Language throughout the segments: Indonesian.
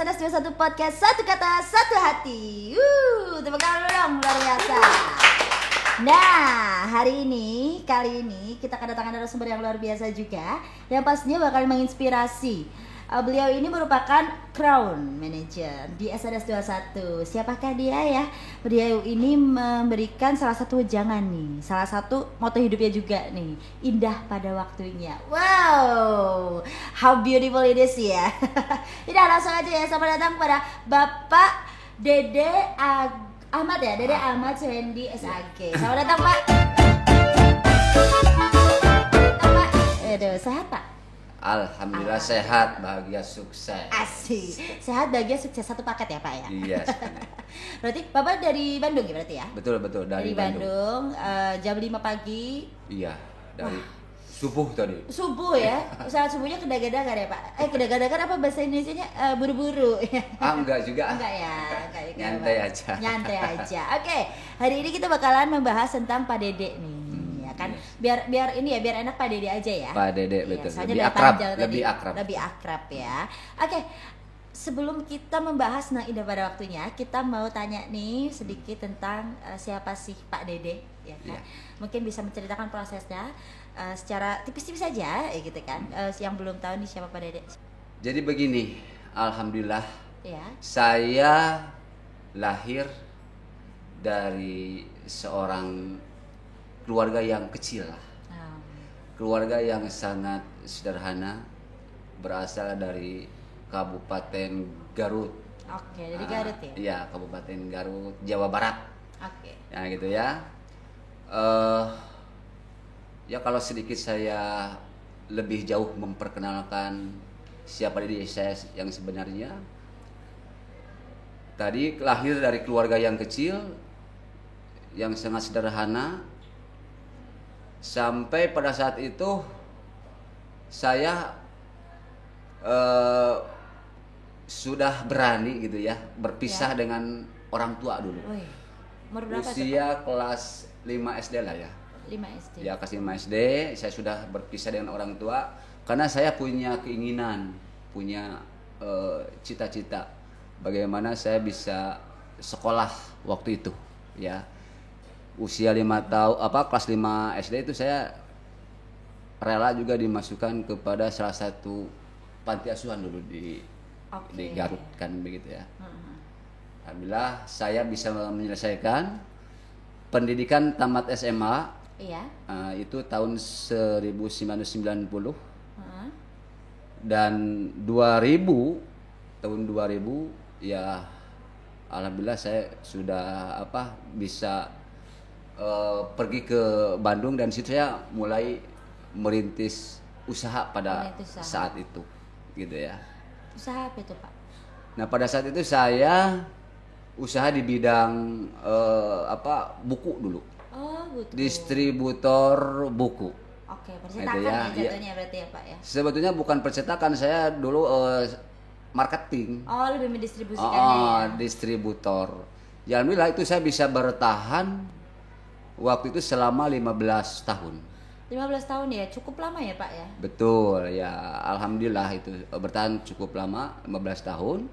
SMS 21 Podcast, satu kata, satu hati. Tepuk tangan dong, luar biasa. Nah, kali ini kita kedatangan narasumber yang luar biasa juga, yang pastinya bakal menginspirasi. Beliau ini merupakan Crown Manager di SNS 21. Siapakah dia ya? Beliau ini memberikan salah satu wejangan nih, salah satu moto hidupnya juga nih, indah pada waktunya. Wow, how beautiful it is ya. Tidak, langsung aja ya, selamat datang pada Bapak Dede Ahmad ya, Dede Ahmad Suhendi SAG. Selamat datang Pak. Aduh, sehat Pak? Alhamdulillah sehat, bahagia, sukses. Asik, sehat, bahagia, sukses, satu paket ya Pak ya? Iya. Berarti Bapak dari Bandung ya berarti ya? Betul dari Bandung. Jam 5 pagi. Iya, dari subuh tadi. Subuh ya? Saat subuhnya kedagan-dagan ya Pak? Kedagan-dagan apa bahasa Indonesianya? Buru-buru. Enggak juga. Enggak ya? Nyantai aja. Nyantai aja. Oke, hari ini kita bakalan membahas tentang Pak Dede nih. Kan biar ini ya, biar enak Pak Dede aja ya. Pak Dede betul. Ya, Lebih akrab. Lebih akrab ya. Oke. Sebelum kita membahas indah pada waktunya, kita mau tanya nih sedikit tentang siapa sih Pak Dede ya kan. Ya. Mungkin bisa menceritakan prosesnya secara tipis-tipis saja ya gitu kan. Yang belum tahu nih siapa Pak Dede. Jadi begini, alhamdulillah. Ya. Saya lahir dari seorang keluarga yang kecil lah. Keluarga yang sangat sederhana, berasal dari Kabupaten Garut. Oke, dari Garut ya? Iya, Kabupaten Garut, Jawa Barat. Oke. Ya gitu ya. Ya kalau sedikit saya lebih jauh memperkenalkan siapa diri saya yang sebenarnya. Tadi lahir dari keluarga yang kecil, yang sangat sederhana. Sampai pada saat itu saya sudah berani gitu ya berpisah dengan orang tua dulu. Usia kelas 5 SD lah ya. 5 SD. Ya, kelas 5 SD saya sudah berpisah dengan orang tua karena saya punya keinginan, punya cita-cita bagaimana saya bisa sekolah waktu itu ya. Usia 5 tahun kelas 5 SD itu saya rela juga dimasukkan kepada salah satu panti asuhan dulu di Garut kan begitu ya. Alhamdulillah saya bisa menyelesaikan pendidikan tamat SMA. Iya. Itu tahun 1990. Dan 2000 tahun 2000 ya alhamdulillah saya sudah bisa pergi ke Bandung dan situ saya mulai merintis usaha pada saat itu gitu ya. Usaha apa itu Pak? Nah pada saat itu saya usaha di bidang buku dulu. Oh, buku. Distributor buku. Oke, percetakan ya jatuhnya berarti ya Pak ya. Sebetulnya bukan percetakan, saya dulu marketing. Oh, lebih mendistribusikannya ya. Distributor. Ya alhamdulillah itu saya bisa bertahan waktu itu selama 15 tahun. 15 tahun ya, cukup lama ya Pak ya? Betul, ya alhamdulillah itu bertahan cukup lama, 15 tahun.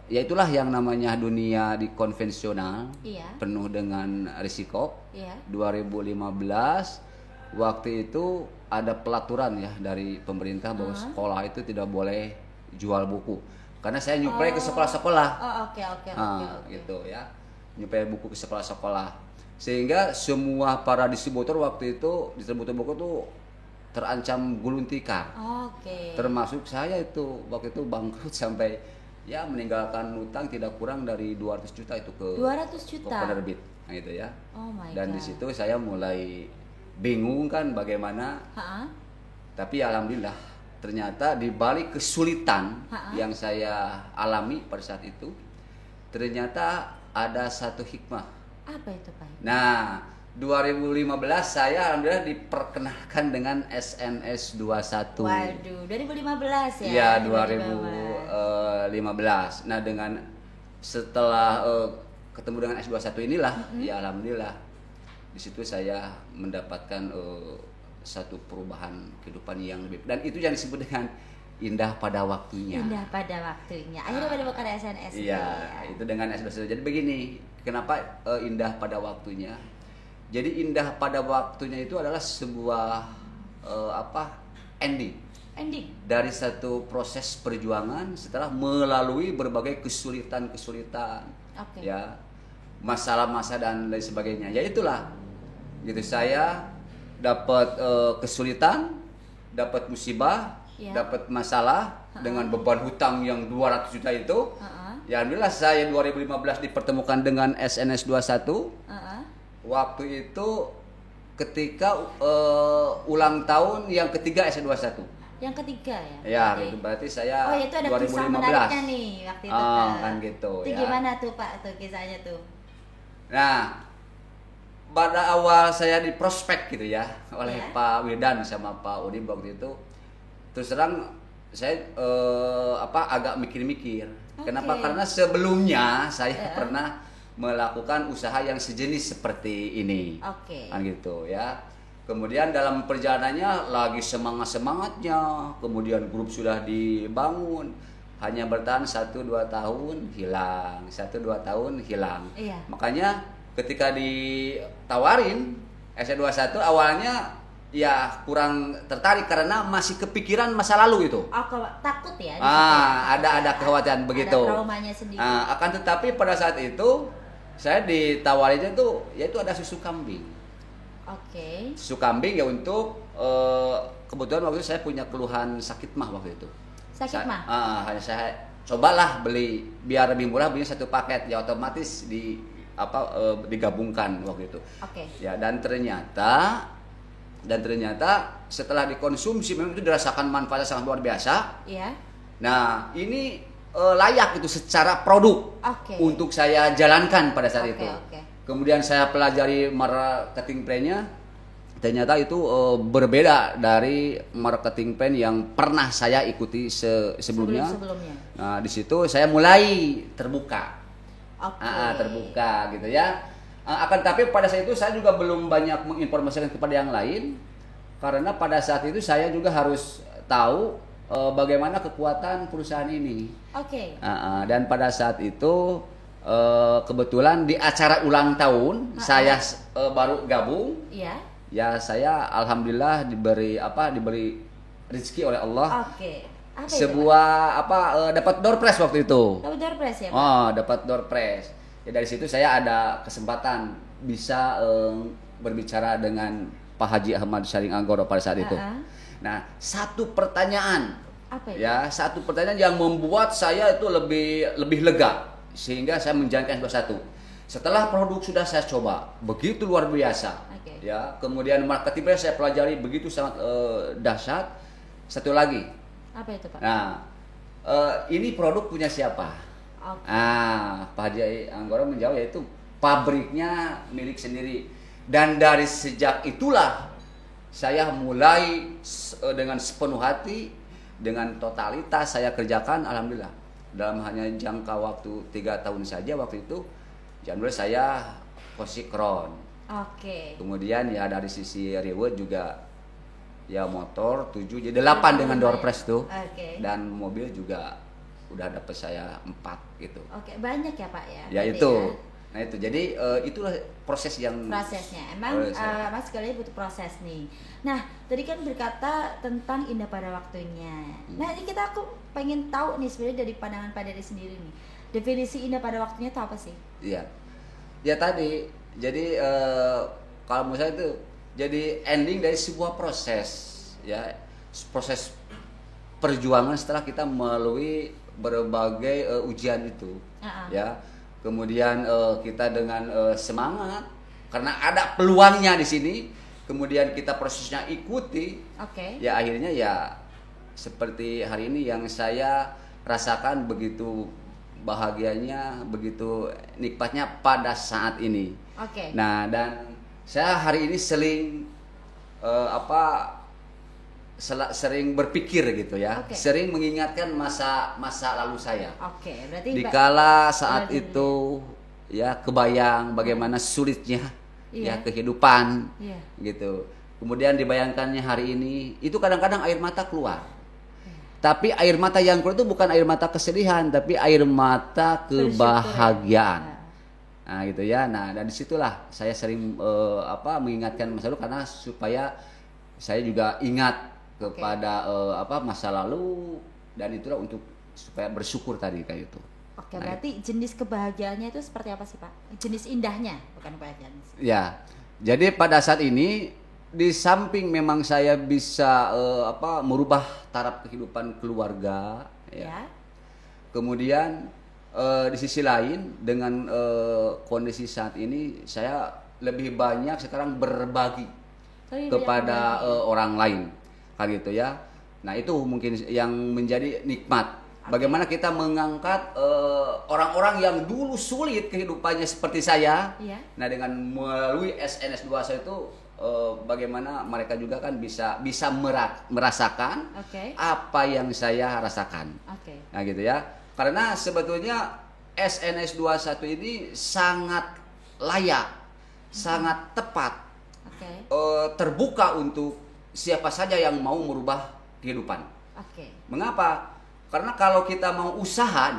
Ya itulah yang namanya dunia di konvensional. Iya. Penuh dengan risiko. Iya. 2015 waktu itu ada pelaturan ya dari pemerintah bahwa sekolah itu tidak boleh jual buku. Karena saya nyuplai ke sekolah-sekolah. Oke. Gitu ya. Nyuplai buku ke sekolah-sekolah. Sehingga semua para distributor waktu itu, distributor buku tuh terancam gulung tikar. Oke. Termasuk saya itu waktu itu bangkrut sampai ya meninggalkan utang tidak kurang dari 200 juta itu ke 200 juta. Ke penerbit. Nah, gitu ya. Oh my Dan God. di situ saya mulai bingung kan bagaimana. Tapi alhamdulillah ternyata di balik kesulitan yang saya alami pada saat itu ternyata ada satu hikmah. Apa itu Pak? Nah, 2015 saya alhamdulillah diperkenalkan dengan SNS 21. Waduh, 2015 ya? Iya, 2015. Nah, dengan setelah ketemu dengan S21 inilah, ya alhamdulillah di situ saya mendapatkan satu perubahan kehidupan yang lebih, dan itu yang disebut dengan indah pada waktunya. Indah pada waktunya. Akhirnya menemukan SNS. Iya, itu dengan S21. Jadi begini, kenapa indah pada waktunya? Jadi indah pada waktunya itu adalah sebuah ending dari satu proses perjuangan setelah melalui berbagai kesulitan, ya, masalah-masalah dan lain sebagainya. Ya itulah, gitu, saya dapat kesulitan, dapat musibah, dapat masalah dengan beban hutang yang 200 juta itu. Ya alhamdulillah saya 2015 dipertemukan dengan SNS 21. Waktu itu ketika ulang tahun yang ketiga S21. Yang ketiga ya? Ya, itu berarti saya itu ada 2015. kisah menariknya nih waktu itu. Kan gitu. Itu ya. gimana tuh Pak tuh kisahnya tuh? Nah, pada awal saya di prospek gitu ya oleh Pak Wildan sama Pak Udi waktu itu, terus terang saya agak mikir-mikir. Kenapa? Karena sebelumnya saya pernah melakukan usaha yang sejenis seperti ini. Kan gitu ya. Kemudian dalam perjalanannya lagi semangatnya, kemudian grup sudah dibangun, hanya bertahan 1-2 tahun hilang, 1-2 tahun hilang. Makanya ketika ditawarin S21 awalnya ya kurang tertarik karena masih kepikiran masa lalu itu. Takut ya? Ada kekhawatiran begitu. Ada traumanya sendiri. Akan tetapi pada saat itu saya ditawarinnya tuh yaitu ada susu kambing. Susu kambing ya untuk kebetulan waktu itu saya punya keluhan sakit mah waktu itu. Sakit mah? Hanya saya cobalah beli biar lebih murah, beli satu paket ya otomatis digabungkan waktu itu. Ya dan ternyata setelah dikonsumsi memang itu dirasakan manfaatnya sangat luar biasa. Nah ini layak itu secara produk untuk saya jalankan pada saat itu. Kemudian saya pelajari marketing plan-nya, ternyata itu berbeda dari marketing plan yang pernah saya ikuti sebelumnya. Nah, di situ saya mulai terbuka. Terbuka gitu ya. Akan tapi pada saat itu saya juga belum banyak menginformasikan kepada yang lain karena pada saat itu saya juga harus tahu bagaimana kekuatan perusahaan ini. Dan pada saat itu kebetulan di acara ulang tahun saya baru gabung. Ya saya alhamdulillah diberi rezeki oleh Allah. Sebuah dapat door prize waktu itu. Dapat door prize ya, Pak? Dapat door prize. Ya dari situ saya ada kesempatan bisa berbicara dengan Pak Haji Ahmad Syaring Anggoro pada saat itu. Nah, satu pertanyaan. Satu pertanyaan yang membuat saya itu lebih lega sehingga saya menjalankan S21. Setelah produk sudah saya coba, begitu luar biasa. Ya, kemudian marketing saya pelajari begitu sangat dahsyat. Satu lagi. Apa itu, Pak? Nah, ini produk punya siapa? Pak Haji Anggoro menjawab yaitu pabriknya milik sendiri. Dan dari sejak itulah saya mulai dengan sepenuh hati, dengan totalitas saya kerjakan, alhamdulillah. Dalam hanya jangka waktu 3 tahun saja waktu itu, alhamdulillah saya posikron. Kemudian ya dari sisi reward juga ya motor 7 jadi 8 dengan door prize tuh. Dan mobil juga udah dapet saya 4 gitu. Banyak ya Pak ya? Ya itu. Ya. Nah itu jadi itulah prosesnya emang Mas sekali butuh proses nih. Nah tadi kan berkata tentang indah pada waktunya. Nah ini aku pengen tahu nih sebenarnya dari pandangan Pak Dery sendiri nih, definisi indah pada waktunya itu apa sih? Iya ya tadi jadi kalau menurut saya itu jadi ending dari sebuah proses ya, proses perjuangan setelah kita melalui berbagai ujian itu ya. Kemudian kita dengan semangat karena ada peluangnya di sini, kemudian kita prosesnya ikuti, ya akhirnya ya seperti hari ini yang saya rasakan begitu bahagianya, begitu nikmatnya pada saat ini. Nah dan saya hari ini sering berpikir gitu ya, sering mengingatkan masa lalu saya. Berarti dikala saat itu ya kebayang bagaimana sulitnya ya kehidupan gitu. Kemudian dibayangkannya hari ini itu kadang-kadang air mata keluar. Tapi air mata yang keluar itu bukan air mata kesedihan, tapi air mata kebahagiaan. Nah gitu ya. Nah dari situlah saya sering mengingatkan Mas Aldo karena supaya saya juga ingat kepada masa lalu, dan itulah untuk supaya bersyukur tadi kayak itu. Oke, berarti jenis kebahagiaannya itu seperti apa sih Pak? Jenis indahnya, bukan kebahagiaan. Ya, jadi pada saat ini di samping memang saya bisa merubah taraf kehidupan keluarga, ya. Kemudian di sisi lain dengan kondisi saat ini saya lebih banyak sekarang berbagi kepada orang lain, kan gitu ya. Nah itu mungkin yang menjadi nikmat. Bagaimana kita mengangkat orang-orang yang dulu sulit kehidupannya seperti saya. Nah dengan melalui SNS 21 itu bagaimana mereka juga kan bisa merasakan apa yang saya rasakan. Nah gitu ya. Karena sebetulnya SNS 21 ini sangat layak, sangat tepat, terbuka untuk siapa saja yang mau merubah kehidupan. Mengapa? Karena kalau kita mau usaha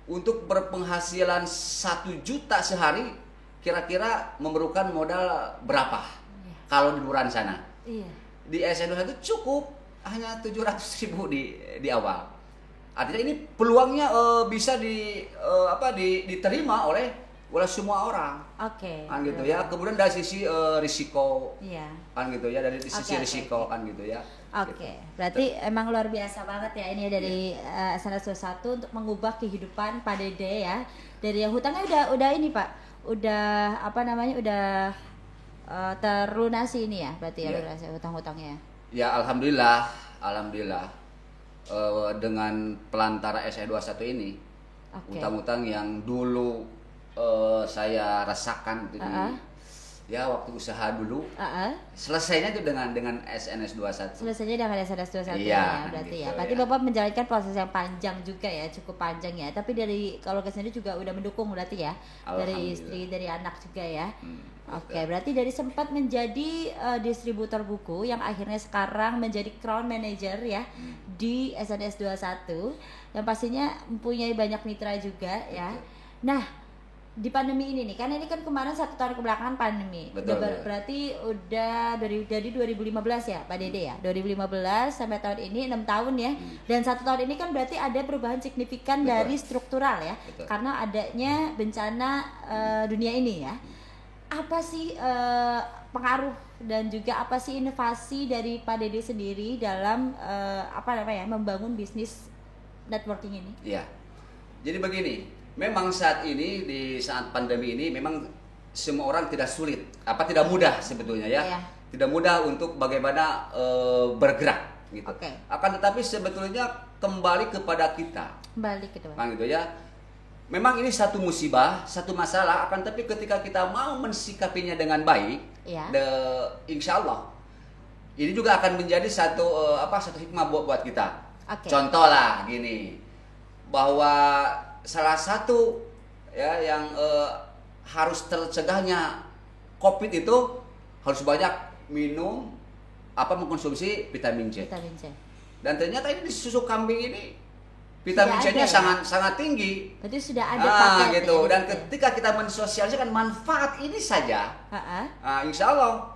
untuk berpenghasilan 1 juta sehari, kira-kira memerlukan modal berapa? Kalau di luar sana. Di SNS itu cukup hanya 700.000 di awal. Artinya ini peluangnya bisa diterima oleh semua orang. Kan gitu ya. Kemudian dari sisi risiko. Kan gitu ya, dari sisi risiko kan gitu ya. Berarti emang luar biasa banget ya ini dari SNS 21 untuk mengubah kehidupan Pak Dede ya. Dari yang hutangnya udah ini Pak, udah udah terlunasi ini ya, berarti ya lunasi hutang-hutangnya. Ya alhamdulillah dengan pelantara SNS 21 ini, hutang-hutang yang dulu saya rasakan itu ya waktu usaha dulu, selesainya itu dengan SNS 21. Selesainya dengan SNS 21 ya berarti gitu, ya. Berarti Bapak menjalankan proses yang panjang juga ya, cukup panjang ya. Tapi dari keluarga sendiri juga udah mendukung berarti ya, dari istri, dari anak juga ya. Berarti dari sempat menjadi distributor buku yang akhirnya sekarang menjadi crown manager ya di SNS 21 yang pastinya mempunyai banyak mitra juga ya. Nah, di pandemi ini nih, karena ini kan kemarin 1 tahun kebelakangan pandemi. Berarti udah dari 2015 ya Pak Dede ya, 2015 sampai tahun ini 6 tahun ya. Dan 1 tahun ini kan berarti ada perubahan signifikan dari struktural ya, karena adanya bencana dunia ini ya. Apa sih pengaruh dan juga apa sih inovasi dari Pak Dede sendiri dalam membangun bisnis networking ini? Ya, jadi begini, memang saat ini di saat pandemi ini memang semua orang tidak mudah sebetulnya ya, tidak mudah untuk bagaimana bergerak gitu. Akan tetapi sebetulnya kembali kepada kita. Gitu ya. Memang ini satu musibah, satu masalah, akan tapi ketika kita mau mensikapinya dengan baik, insya Allah ini juga akan menjadi satu hikmah buat kita. Contoh lah gini, bahwa salah satu ya yang harus tercegahnya COVID itu harus banyak minum mengkonsumsi vitamin C. Dan ternyata ini di susu kambing ini vitamin C-nya sangat tinggi. Berarti sudah ada paket gitu. Dan ketika kita mensosialisasikan manfaat ini saja, insya Allah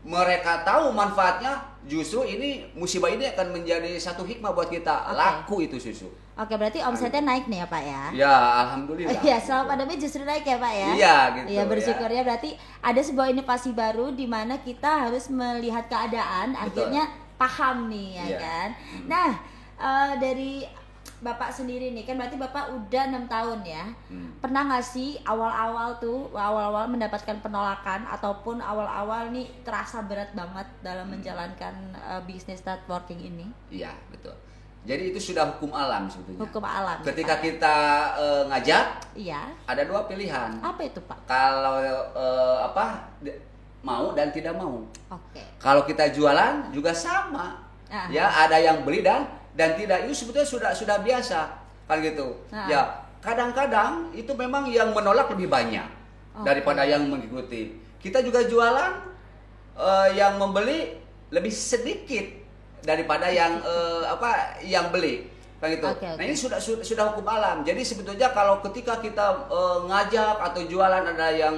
mereka tahu manfaatnya, justru ini musibah ini akan menjadi satu hikmah buat kita. Laku itu susu. Berarti omsetnya naik nih ya Pak ya? Ya, alhamdulillah. Iya, selama pandemi justru naik ya Pak ya? Iya, gitu. Iya, bersyukur ya. Berarti ada sebuah inovasi baru di mana kita harus melihat keadaan, akhirnya paham nih ya kan. Nah, dari Bapak sendiri nih kan berarti Bapak udah 6 tahun ya. Pernah nggak sih awal-awal mendapatkan penolakan ataupun awal-awal nih terasa berat banget dalam menjalankan bisnis networking ini? Iya, betul. Jadi itu sudah hukum alam sebetulnya. Hukum alam. Ketika kita ngajak, ada 2 pilihan. Apa itu Pak? Kalau mau dan tidak mau. Kalau kita jualan juga sama. Ya, ada yang beli dan tidak, itu sebetulnya sudah biasa kan gitu. Ya, kadang-kadang itu memang yang menolak lebih banyak daripada yang mengikuti. Kita juga jualan yang membeli lebih sedikit daripada yang yang beli kan gitu. Oke. Nah ini sudah hukum alam. Jadi sebetulnya kalau ketika kita ngajak atau jualan ada yang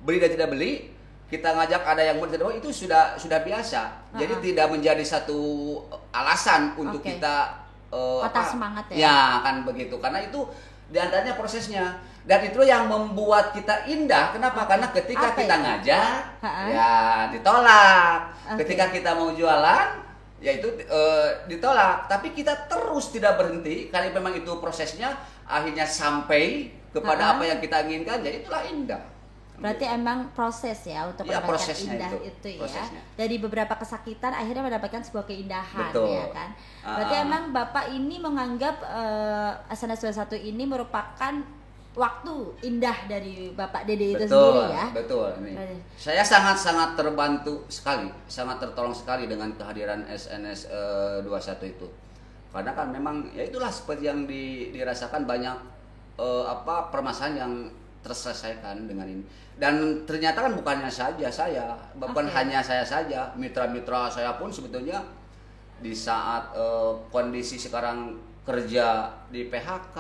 beli dan tidak beli, kita ngajak ada yang beli tidak beli, itu sudah biasa. Jadi tidak menjadi satu alasan untuk kita patah semangat ya. Ya kan begitu. Karena itu diantaranya prosesnya. Dan itu yang membuat kita indah. Kenapa? Karena ketika kita ngajak, ya ditolak. Ketika kita mau jualan, ya itu ditolak. Tapi kita terus tidak berhenti. Karena memang itu prosesnya, akhirnya sampai kepada apa yang kita inginkan. Jadi itulah indah. Berarti emang proses ya untuk mendapatkan indah itu ya. Prosesnya. Dari beberapa kesakitan akhirnya mendapatkan sebuah keindahan. Betul. Ya kan. Berarti emang Bapak ini menganggap SNS 21 ini merupakan waktu indah dari Bapak Dede itu sendiri ya. Betul. Saya sangat terbantu sekali, sangat tertolong sekali dengan kehadiran SNS 21 itu. Karena kan memang ya itulah seperti yang dirasakan banyak permasalahan yang terselesaikan dengan ini. Dan ternyata kan bukannya saja saya, bukan hanya saya saja, mitra-mitra saya pun sebetulnya di saat kondisi sekarang kerja di PHK,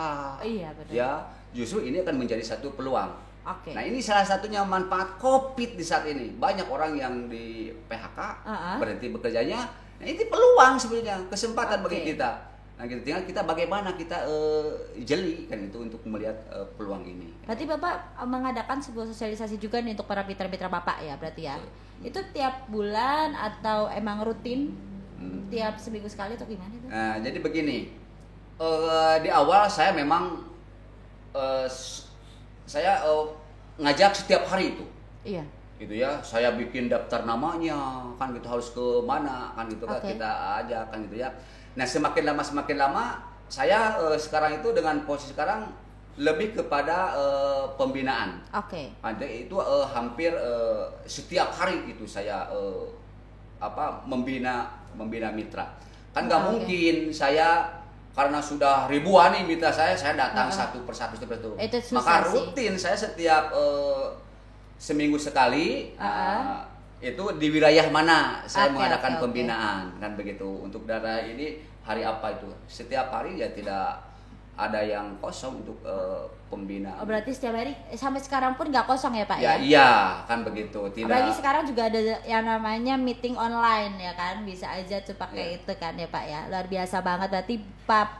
ya justru ini akan menjadi satu peluang. Nah ini salah satunya manfaat COVID di saat ini. Banyak orang yang di PHK berhenti bekerjanya. Nah ini peluang sebenarnya, kesempatan bagi kita. Nah gitu, tinggal kita bagaimana kita jeli kan itu untuk melihat peluang ini. Berarti Bapak mengadakan sebuah sosialisasi juga nih untuk para mitra-mitra Bapak ya berarti ya. Itu tiap bulan atau emang rutin? Tiap seminggu sekali atau gimana itu? Nah jadi begini, di awal saya memang saya ngajak setiap hari itu. Iya. Gitu ya, saya bikin daftar namanya kan gitu, harus ke mana kan gitu kan kita ajak kan gitu ya. Nah semakin lama saya sekarang itu dengan posisi sekarang lebih kepada pembinaan. Ada itu hampir setiap hari itu saya membina mitra. Kan nggak mungkin saya karena sudah ribuan nih mitra saya datang satu persatu seperti itu. Maka rutin saya setiap seminggu sekali itu di wilayah mana saya mengadakan pembinaan kan begitu. Untuk daerah ini hari apa itu? Setiap hari ya tidak ada yang kosong untuk pembinaan. Berarti setiap hari sampai sekarang pun nggak kosong ya Pak ya? Iya kan begitu. Apalagi sekarang juga ada yang namanya meeting online ya kan, bisa aja tuh pakai itu kan ya Pak ya. Luar biasa banget. Berarti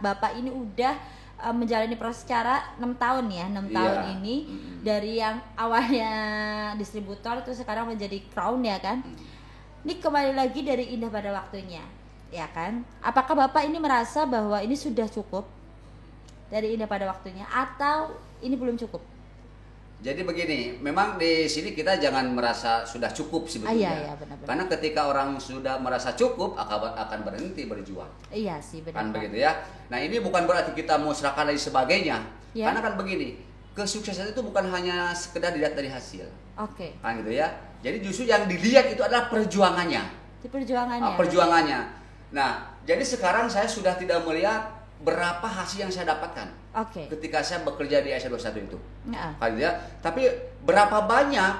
Bapak ini udah menjalani proses secara 6 tahun ya, 6 tahun ini dari yang awalnya distributor terus sekarang menjadi Crown ya kan. Ini kembali lagi dari indah pada waktunya ya kan. Apakah Bapak ini merasa bahwa ini sudah cukup dari indah pada waktunya atau ini belum cukup? Jadi begini, memang di sini kita jangan merasa sudah cukup sebetulnya. Iya, benar-benar. Karena ketika orang sudah merasa cukup akan berhenti berjuang. Iya sih benar. Kan begitu ya. Nah ini bukan berarti kita mau serahkan dan sebagainya. Ya. Karena kan begini, kesuksesan itu bukan hanya sekedar dilihat dari hasil. Kan gitu ya. Jadi justru yang dilihat itu adalah perjuangannya. Perjuangannya. Nah jadi sekarang saya sudah tidak melihat berapa hasil yang saya dapatkan ketika saya bekerja di S21 itu, tapi berapa banyak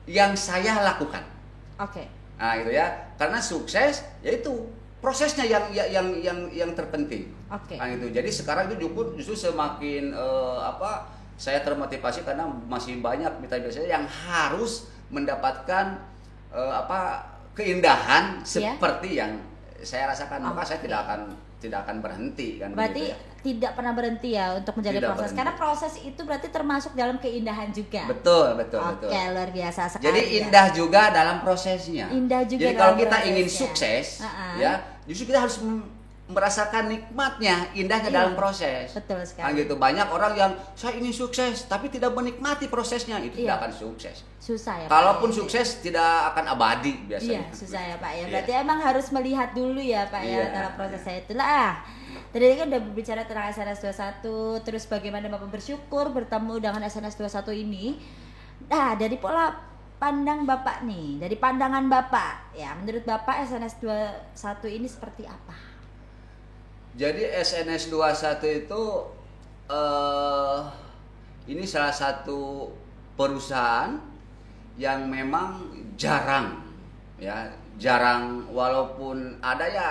yang saya lakukan, nah gitu ya, karena sukses yaitu prosesnya yang terpenting, nah gitu. Jadi sekarang itu justru semakin saya termotivasi karena masih banyak mitra-mitra saya yang harus mendapatkan keindahan seperti yang saya rasakan, maka saya tidak akan berhenti kan. Berarti ya. Tidak pernah berhenti ya untuk menjadi proses. Berhenti. Karena proses itu berarti termasuk dalam keindahan juga. Betul. Luar biasa sekali. Jadi indah juga dalam prosesnya. Jadi kalau kita ingin sukses, ya, justru kita harus merasakan nikmatnya, indahnya dalam proses. Betul sekali. Kan gitu. Banyak orang yang saya ingin sukses tapi tidak menikmati prosesnya, itu tidak akan sukses. Susah ya. Kalaupun sukses tidak akan abadi biasanya. Iya, susah ya Pak ya. Berarti emang harus melihat dulu ya Pak ya dalam prosesnya itulah. Tadi kan udah berbicara tentang SNS 21, terus bagaimana Bapak bersyukur bertemu dengan SNS 21 ini. Nah, dari pola pandang Bapak nih, dari pandangan Bapak, ya menurut Bapak SNS 21 ini seperti apa? Jadi SNS 21 itu ini salah satu perusahaan yang memang jarang jarang, walaupun ada ya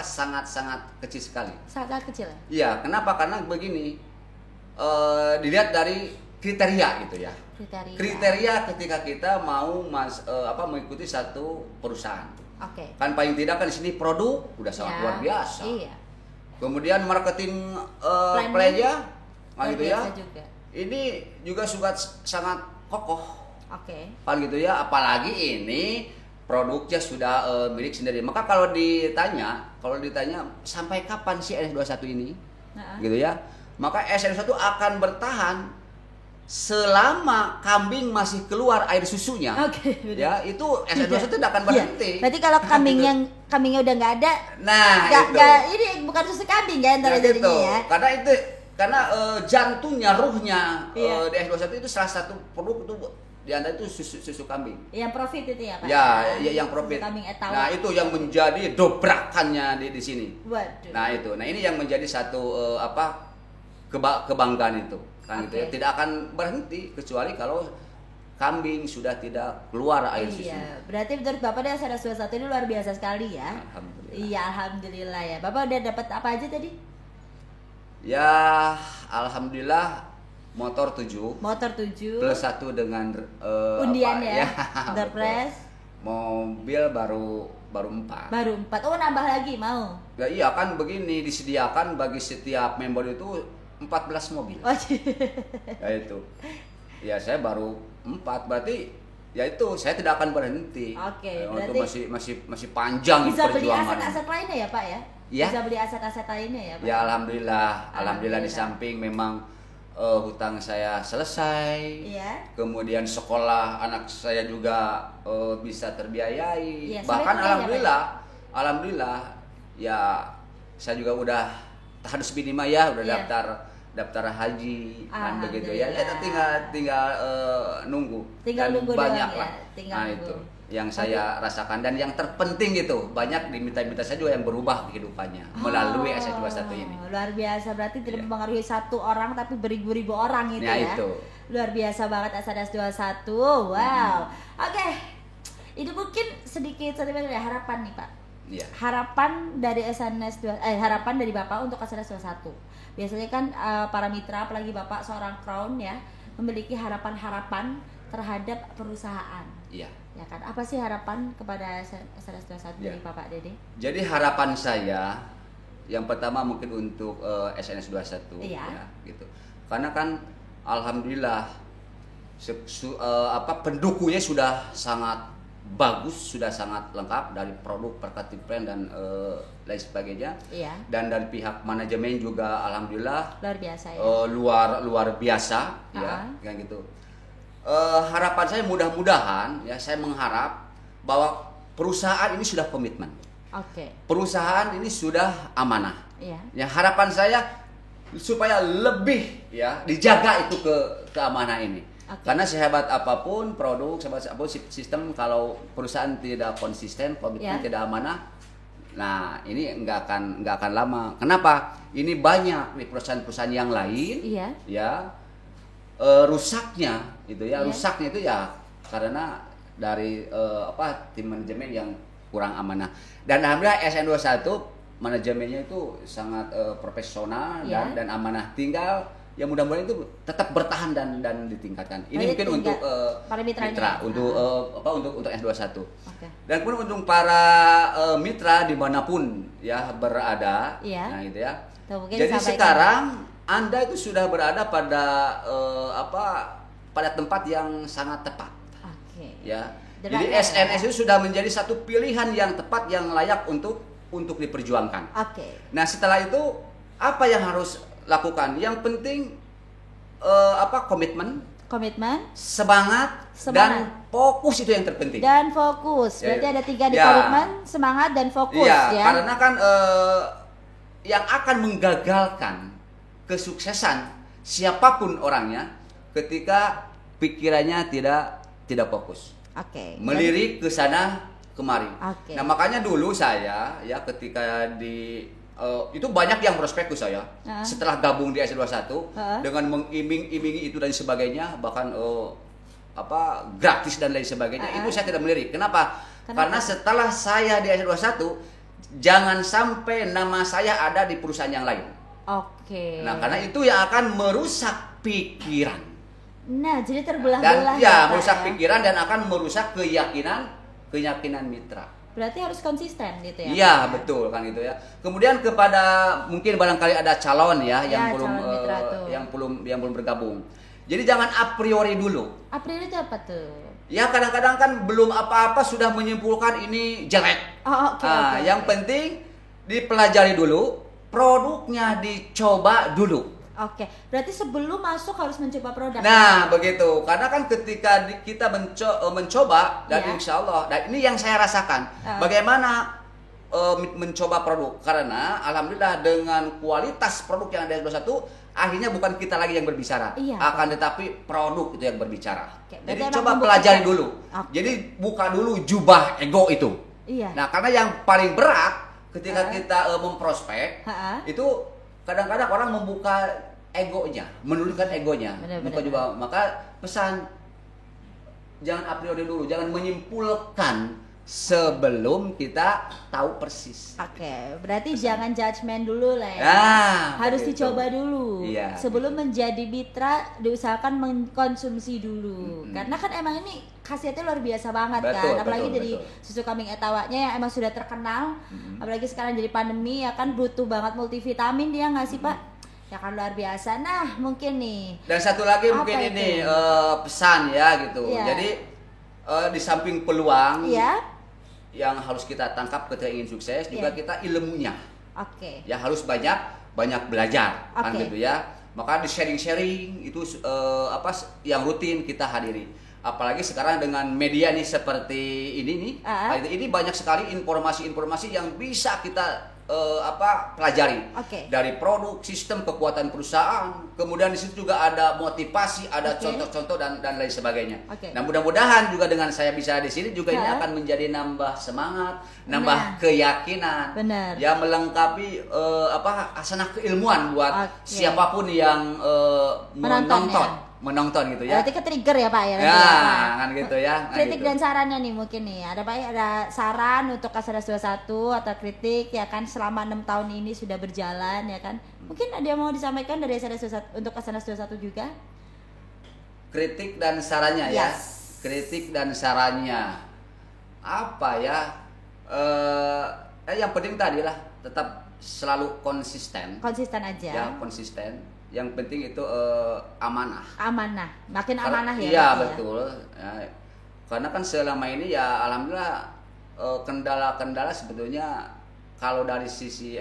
sangat-sangat kecil sekali. Sangat kecil. Iya, kenapa? Karena begini, dilihat dari kriteria gitu ya. Kriteria ketika kita mau mengikuti satu perusahaan. Oke. Kan paling tidak kan di sini produk udah sangat luar biasa. Iya. Kemudian marketing plan-nya, gitu ya. Juga. Ini juga sangat kokoh. Oke. Kan gitu ya, apalagi ini produknya sudah milik sendiri. Maka kalau ditanya sampai kapan sih SNS21 ini? Gitu ya. Maka SNS21 akan bertahan selama kambing masih keluar air susunya. Oke. Ya, itu SNS21 tidak akan berhenti. Berarti kalau kambingnya udah nggak ada, ini bukan susu kambing kan jadinya ya. Karena jantungnya, ruhnya di S21 itu salah satu produk itu di antara itu susu kambing. Yang profit itu ya Pak? Ya, yang profit. Nah, itu yang menjadi dobrakannya di sini. Waduh. Nah, itu. Nah, ini yang menjadi satu kebanggaan itu. Kan gitu ya. Tidak akan berhenti kecuali kalau kambing sudah tidak keluar air susu. Iya, berarti menurut Bapak deh SNS21 ini luar biasa sekali ya. Alhamdulillah. Iya, alhamdulillah ya. Bapak udah dapat apa aja tadi? Ya, alhamdulillah motor 7 plus 1 dengan undian ya. Doorpress. Mobil baru 4. Baru 4. Oh, nambah lagi mau. Ya iya kan begini, disediakan bagi setiap member itu 14 mobil. Oh, ya itu. Ya saya baru 4, berarti ya itu saya tidak akan berhenti. Oke, berarti masih panjang bisa perjuangan. Bisa beli aset-aset lainnya ya, Pak ya? Ya? Bisa beli aset-aset lainnya ya, Pak? Ya alhamdulillah di samping memang hutang saya selesai. Iya. Kemudian sekolah anak saya juga bisa terbiayai. Iya, bahkan alhamdulillah ya saya juga udah harus minimal ya udah daftar haji kan begitu ya. Tinggal nunggu. Tinggal dan nunggu banyak doang, lah. Ya. Nah itu yang saya rasakan, dan yang terpenting gitu banyak diminta saya juga yang berubah kehidupannya melalui SNS21 ini. Luar biasa, berarti tidak mempengaruhi satu orang tapi beribu-ribu orang itu ya. Itu. Luar biasa banget SNS21. Wow. Oke. Ini mungkin sedikit harapan nih Pak. Iya. Harapan dari harapan dari Bapak untuk SNS21. Biasanya kan para mitra, apalagi Bapak seorang Crown ya, memiliki harapan-harapan terhadap perusahaan. Iya. Ya kan, apa sih harapan kepada SNS21 dari Bapak Dede? Jadi harapan saya yang pertama mungkin untuk SNS21 ya gitu. Karena kan alhamdulillah pendukungnya sudah sangat bagus, sudah sangat lengkap dari produk, marketing plan dan lain sebagainya. Iya. Dan dari pihak manajemen juga alhamdulillah luar biasa ya. Luar biasa ya, kan gitu. Harapan saya mudah-mudahan ya, saya mengharap bahwa perusahaan ini sudah komitmen. Oke. Perusahaan ini sudah amanah. Iya. Ya, harapan saya supaya lebih ya dijaga itu keamanah ini. Karena sehebat apapun produk, sehebat apapun sistem, kalau perusahaan tidak konsisten, komitmen tidak amanah, nah ini nggak akan lama. Kenapa? Ini banyak nih perusahaan-perusahaan yang lain, rusaknya itu ya, rusaknya itu ya karena dari tim manajemen yang kurang amanah. Dan alhamdulillah SN21 manajemennya itu sangat profesional dan amanah. Tinggal ya mudah-mudahan itu tetap bertahan dan ditingkatkan. Ini mungkin untuk para mitra, untuk S21. Dan kemudian untuk para mitra dimanapun ya berada, nah gitu ya. Jadi sekarang Anda itu sudah berada pada pada tempat yang sangat tepat. Ya. Jadi SNS itu sudah menjadi satu pilihan yang tepat, yang layak untuk diperjuangkan. Nah setelah itu apa yang harus lakukan? Yang penting komitmen, semangat, dan fokus, itu yang terpenting. Dan fokus, berarti ada 3 di komitmen, semangat, dan fokus ya. Karena kan yang akan menggagalkan kesuksesan siapapun orangnya ketika pikirannya tidak fokus. Melirik ke sana kemari. Nah makanya dulu saya ya ketika itu banyak yang prospektus saya setelah gabung di S21 dengan mengiming-imingi itu dan sebagainya, bahkan gratis dan lain sebagainya, itu saya tidak melirik. Kenapa? Karena setelah saya di SA21, jangan sampai nama saya ada di perusahaan yang lain. Oke. Nah, karena itu yang akan merusak pikiran. Nah, jadi terbelah-belah. Dan ya, merusak pikiran dan akan merusak keyakinan mitra. Berarti harus konsisten gitu ya? Iya, betul kan gitu ya. Kemudian kepada mungkin barangkali ada calon ya, yang belum bergabung. Jadi jangan a priori dulu. A priori itu apa tuh? Ya kadang-kadang kan belum apa-apa sudah menyimpulkan ini jelek. Oke. Yang penting dipelajari dulu, produknya dicoba dulu. Oke, berarti sebelum masuk harus mencoba produk. Nah, begitu. Karena kan ketika kita mencoba dan Ya. insya Allah, dan ini yang saya rasakan, bagaimana mencoba produk. Karena alhamdulillah dengan kualitas produk yang ada di S21, akhirnya bukan kita lagi yang berbicara, akan tetapi produk itu yang berbicara. Jadi coba pelajari dulu. Jadi buka dulu jubah ego itu. Iya. Nah, karena yang paling berat ketika kita memprospek itu kadang-kadang orang membuka egonya, menurunkan egonya, buka jubah. Maka pesan jangan a priori dulu, jangan menyimpulkan sebelum kita tahu persis. Oke, berarti jangan judgement dulu lah ya. Harus dicoba dulu. Iya, sebelum menjadi mitra, diusahakan mengkonsumsi dulu. Karena kan emang ini khasiatnya luar biasa banget kan. Apalagi dari susu kambing etawanya yang emang sudah terkenal. Apalagi sekarang jadi pandemi ya kan, butuh banget multivitamin dia nggak sih Pak? Ya kan luar biasa. Nah mungkin nih. Dan satu lagi mungkin ini pesan ya gitu. Jadi di samping peluang yang harus kita tangkap ketika ingin sukses, juga kita ilmunya. Ya harus banyak belajar kan gitu ya. Maka di sharing itu yang rutin kita hadiri. Apalagi sekarang dengan media nih seperti ini nih, ini banyak sekali informasi-informasi yang bisa kita pelajari dari produk, sistem kekuatan perusahaan, kemudian di situ juga ada motivasi, ada contoh-contoh dan lain sebagainya. Nah mudah-mudahan juga dengan saya bisa di sini juga ini akan menjadi nambah semangat, nambah keyakinan, ya melengkapi hasanah keilmuan buat siapapun yang menonton gitu ya. Berarti ke-trigger ya Pak ya? Kan gitu ya. Kritik dan sarannya nih mungkin nih, ada saran untuk SNS21 atau kritik ya kan, selama 6 tahun ini sudah berjalan ya kan. Mungkin ada yang mau disampaikan dari SNS21 untuk SNS21 juga? Kritik dan sarannya ya. Kritik dan sarannya. Apa ya? Yang penting tadi lah, tetap selalu konsisten. Konsisten aja. Ya, konsisten. Yang penting itu amanah. Makin amanah ya. Iya betul. Ya, karena kan selama ini ya alhamdulillah kendala-kendala sebetulnya kalau dari sisi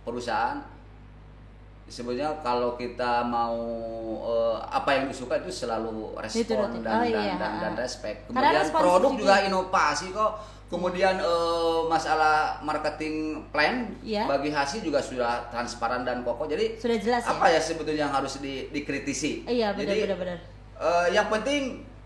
perusahaan, sebetulnya kalau kita mau apa yang disuka itu selalu respon dan respect. Kemudian produk juga inovasi kok. Kemudian masalah marketing plan bagi hasil juga sudah transparan dan kokoh. Jadi sudah jelas apa ya sebetulnya yang harus dikritisi. Iya benar. Yang penting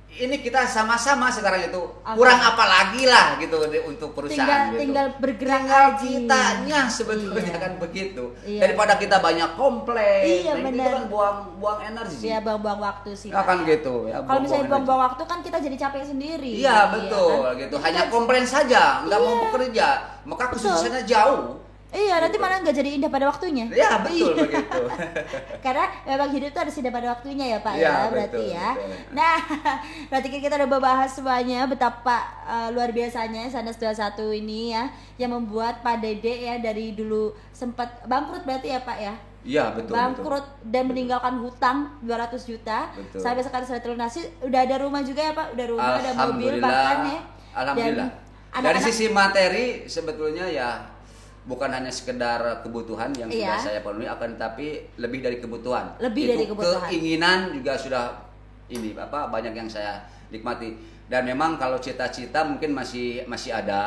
ini kita sama-sama sekarang itu kurang apa lagi lah gitu untuk perusahaan. Tinggal bergerak kitanya sebetulnya kan begitu. Daripada kita banyak komplain, itu kan buang energi. Iya, buang waktu sih. Kan gitu. Ya, kalau misalnya buang waktu kan kita jadi capek sendiri. Iya betul kan? Gitu. Hanya komplain saja, nggak mau bekerja, maka kesuksesannya jauh. Iya, nanti malah nggak jadi indah pada waktunya. Iya betul begitu. Karena memang hidup itu harus indah pada waktunya ya Pak ya, berarti betul, ya. Betul. Nah, berarti kita udah membahas semuanya betapa luar biasanya SNS21 ini ya, yang membuat Pak Dede ya dari dulu sempat bangkrut berarti ya Pak ya. Iya betul. Bangkrut dan meninggalkan hutang 200 juta. Betul. Sampai sekarang sudah terlunasi, udah ada rumah juga ya Pak, udah rumah, ada mobil bahkan ya. Alhamdulillah. Dari sisi materi sebetulnya ya bukan hanya sekedar kebutuhan yang sudah saya penuhi, akan tapi lebih dari kebutuhan. Dari kebutuhan. Keinginan juga sudah banyak yang saya nikmati. Dan memang kalau cita-cita mungkin masih ada,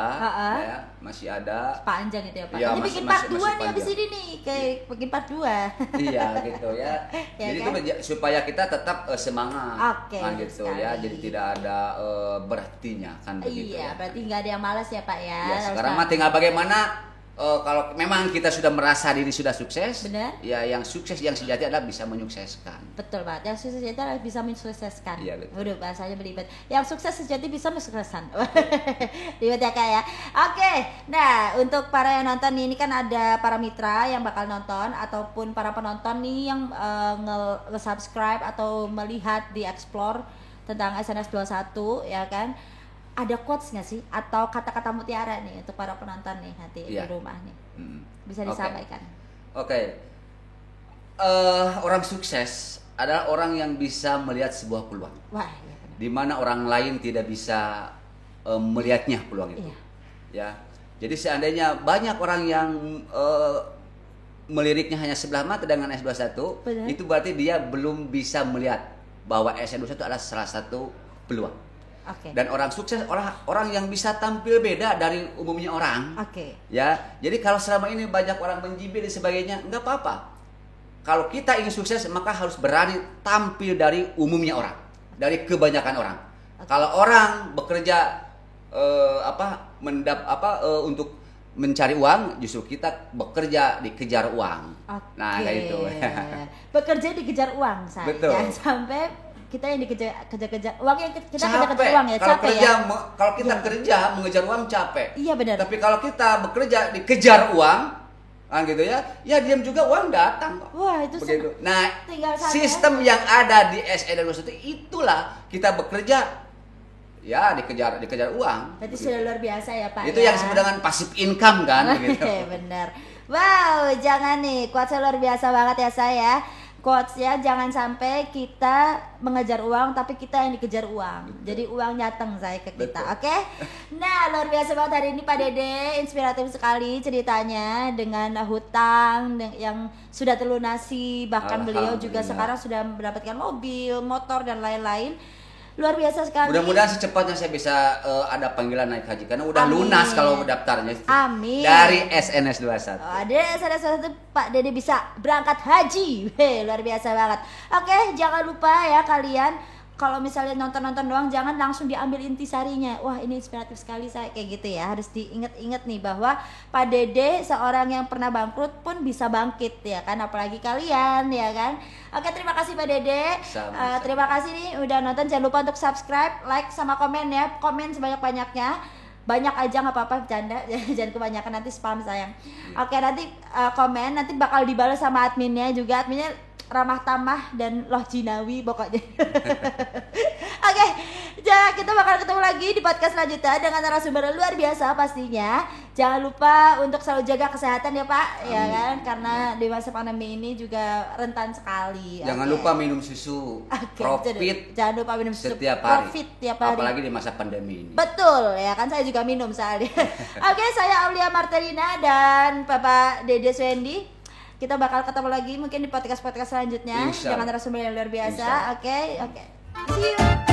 ya, masih ada. Panjang itu ya Pak. Ya, ini bikin part 2 nih abis ini nih, kayak bikin part 2. Iya gitu ya. Jadi kan? Itu supaya kita tetap semangat, gitu sekali. Ya. Jadi tidak ada berhentinya kan begitu. Iya, berarti nggak ada yang malas ya Pak ya. Ya sekarang mah tinggal bagaimana Kalau memang kita sudah merasa diri sudah sukses, Benar. ya yang sukses yang sejati adalah bisa menyukseskan. Betul banget. Yang sukses sejati adalah bisa mensukseskan. Iya, betul. Waduh, bahasanya belibet. Yang sukses sejati bisa mensukseskan. Ribet ya Kak ya. Oke. Nah, untuk para yang nonton ini kan ada para mitra yang bakal nonton ataupun para penonton nih yang nge-subscribe atau melihat di explore tentang SNS 21 ya kan. Ada quotes nggak sih atau kata-kata mutiara nih untuk para penonton nih nanti di rumah nih, bisa disampaikan? Oke. Orang sukses adalah orang yang bisa melihat sebuah peluang. Wah, iya benar. Di mana orang lain tidak bisa melihatnya peluang itu. Iya. Ya. Jadi seandainya banyak orang yang meliriknya hanya sebelah mata dengan S21, Benar. itu berarti dia belum bisa melihat bahwa S21 adalah salah satu peluang. Oke. Dan orang sukses orang yang bisa tampil beda dari umumnya orang. Oke. Ya, jadi kalau selama ini banyak orang menjibir dan sebagainya, nggak apa-apa. Kalau kita ingin sukses, maka harus berani tampil dari umumnya orang, dari kebanyakan orang. Kalau orang bekerja untuk mencari uang, justru kita bekerja dikejar uang. Oke. Nah, kayak itu. Bekerja dikejar uang, saya. Betul. Jangan sampai kita yang dikejar-kejar uang, yang kita Capek. kejar-kejar uang ya, Kalau capek kerja, ya. kalau kita kerja mengejar uang capek. Iya benar. Tapi kalau kita bekerja dikejar uang, gitu ya diam juga uang datang kok. Wah, itu Begitu. Nah, tinggal sana sistem yang ada di SN21 itulah kita bekerja ya dikejar uang. Berarti sudah luar biasa ya Pak. Itu ya? yang disebut dengan passive income kan begitu. Bener. Wow, jangan nih, quotesnya luar biasa banget ya saya. Quotesnya jangan sampai kita mengejar uang tapi kita yang dikejar uang. Betul. Jadi uang nyateng saya ke kita, Betul. oke? Nah, luar biasa banget hari ini Pak Dede, inspiratif sekali ceritanya dengan hutang yang sudah terlunasi, bahkan beliau juga Alhamdulillah. sekarang sudah mendapatkan mobil, motor dan lain-lain. Luar biasa sekali. Mudah-mudahan secepatnya saya bisa ada panggilan naik haji karena udah Amin. lunas kalau daftarnya itu. Amin. Dari SNS 21. Oh, ada salah satu Pak Dede bisa berangkat haji. Weh, luar biasa banget. Oke, jangan lupa ya kalian kalau misalnya nonton-nonton doang jangan langsung diambil intisarinya. Wah, ini inspiratif sekali saya kayak gitu ya. Harus diingat-ingat nih bahwa Pak Dede seorang yang pernah bangkrut pun bisa bangkit ya kan, apalagi kalian ya kan. Oke, terima kasih Pak Dede. Sama-sama. Terima kasih nih udah nonton. Jangan lupa untuk subscribe, like sama komen ya. Komen sebanyak-banyaknya. Banyak aja nggak apa-apa, bercanda. Jangan kebanyakan nanti spam sayang. Oke, nanti komen nanti bakal dibalas sama adminnya juga. Adminnya ramah tamah dan loh jinawi pokoknya. Oke, kita bakal ketemu lagi di podcast selanjutnya dengan narasumber luar biasa pastinya. Jangan lupa untuk selalu jaga kesehatan ya Pak. Amin. Ya kan, karena di masa pandemi ini juga rentan sekali. Jangan Oke. lupa minum susu profit Jangan lupa minum susu setiap hari. profit tiap hari. Apalagi di masa pandemi ini. Betul ya kan, saya juga minum soalnya. Oke, saya Aulia Martelina dan Bapak Dede Swendi. Kita bakal ketemu lagi mungkin di podcast selanjutnya Insya Allah. dengan narasumber yang luar Insya biasa. Oke. See you.